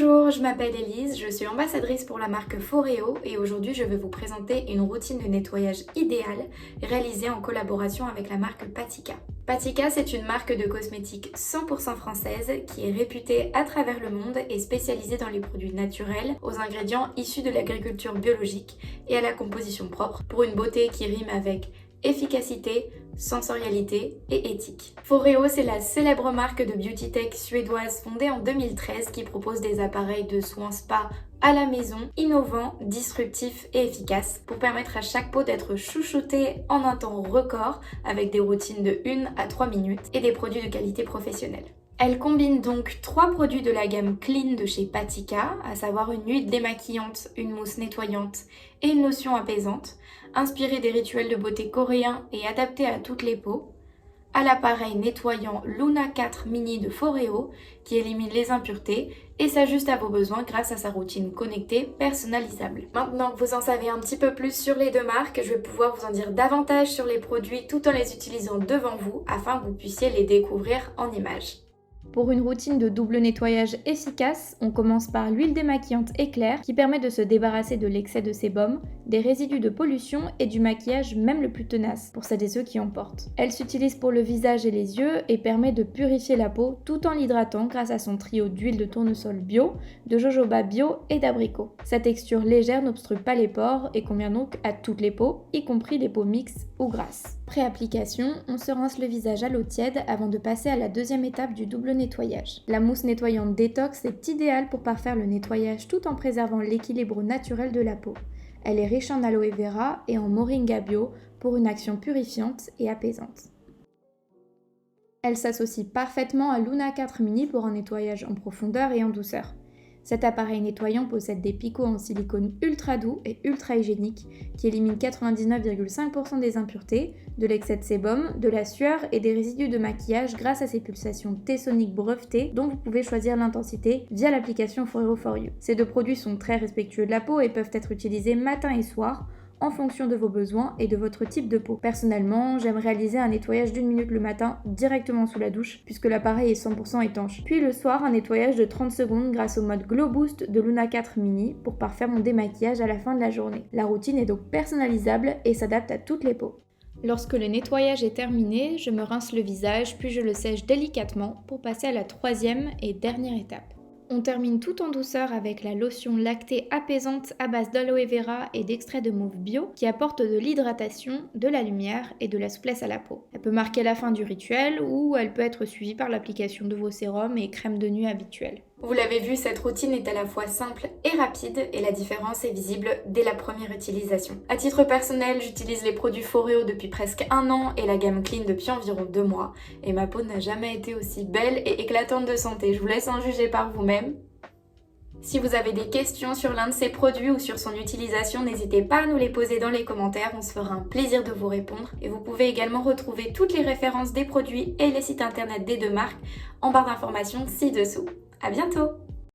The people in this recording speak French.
Bonjour, je m'appelle Elise, je suis ambassadrice pour la marque Foreo et aujourd'hui je vais vous présenter une routine de nettoyage idéale réalisée en collaboration avec la marque Patika. Patika, c'est une marque de cosmétiques 100% française qui est réputée à travers le monde et spécialisée dans les produits naturels, aux ingrédients issus de l'agriculture biologique et à la composition propre pour une beauté qui rime avec efficacité, sensorialité et éthique. Foreo, c'est la célèbre marque de beauty tech suédoise fondée en 2013 qui propose des appareils de soins spa à la maison, innovants, disruptifs et efficaces pour permettre à chaque peau d'être chouchoutée en un temps record avec des routines de 1 à 3 minutes et des produits de qualité professionnelle. Elle combine donc 3 produits de la gamme Clean de chez Patika, à savoir une huile démaquillante, une mousse nettoyante et une lotion apaisante, inspirée des rituels de beauté coréens et adaptée à toutes les peaux, à l'appareil nettoyant Luna 4 Mini de Foreo qui élimine les impuretés et s'ajuste à vos besoins grâce à sa routine connectée personnalisable. Maintenant que vous en savez un petit peu plus sur les deux marques, je vais pouvoir vous en dire davantage sur les produits tout en les utilisant devant vous afin que vous puissiez les découvrir en images. Pour une routine de double nettoyage efficace, on commence par l'huile démaquillante éclair qui permet de se débarrasser de l'excès de sébum, des résidus de pollution et du maquillage même le plus tenace, pour celles et ceux qui en portent. Elle s'utilise pour le visage et les yeux et permet de purifier la peau tout en l'hydratant grâce à son trio d'huile de tournesol bio, de jojoba bio et d'abricot. Sa texture légère n'obstrue pas les pores et convient donc à toutes les peaux, y compris les peaux mixtes ou grasses. Pré-application, on se rince le visage à l'eau tiède avant de passer à la deuxième étape du double nettoyage. La mousse nettoyante détox est idéale pour parfaire le nettoyage tout en préservant l'équilibre naturel de la peau. Elle est riche en aloe vera et en moringa bio pour une action purifiante et apaisante. Elle s'associe parfaitement à Luna 4 Mini pour un nettoyage en profondeur et en douceur. Cet appareil nettoyant possède des picots en silicone ultra doux et ultra hygiéniques qui éliminent 99,5% des impuretés, de l'excès de sébum, de la sueur et des résidus de maquillage grâce à ses pulsations T-soniques brevetées dont vous pouvez choisir l'intensité via l'application Foreo For You. Ces deux produits sont très respectueux de la peau et peuvent être utilisés matin et soir en fonction de vos besoins et de votre type de peau. Personnellement, j'aime réaliser un nettoyage d'1 minute le matin directement sous la douche puisque l'appareil est 100% étanche. Puis le soir, un nettoyage de 30 secondes grâce au mode Glow Boost de Luna 4 Mini pour parfaire mon démaquillage à la fin de la journée. La routine est donc personnalisable et s'adapte à toutes les peaux. Lorsque le nettoyage est terminé, je me rince le visage puis je le sèche délicatement pour passer à la troisième et dernière étape. On termine tout en douceur avec la lotion lactée apaisante à base d'aloe vera et d'extrait de mauve bio qui apporte de l'hydratation, de la lumière et de la souplesse à la peau. Elle peut marquer la fin du rituel ou elle peut être suivie par l'application de vos sérums et crèmes de nuit habituelles. Vous l'avez vu, cette routine est à la fois simple et rapide et la différence est visible dès la première utilisation. À titre personnel, j'utilise les produits Foreo depuis presque 1 an et la gamme Clean depuis environ 2 mois et ma peau n'a jamais été aussi belle et éclatante de santé. Je vous laisse en juger par vous-même. Si vous avez des questions sur l'un de ces produits ou sur son utilisation, n'hésitez pas à nous les poser dans les commentaires, on se fera un plaisir de vous répondre. Et vous pouvez également retrouver toutes les références des produits et les sites internet des deux marques en barre d'informations ci-dessous. À bientôt!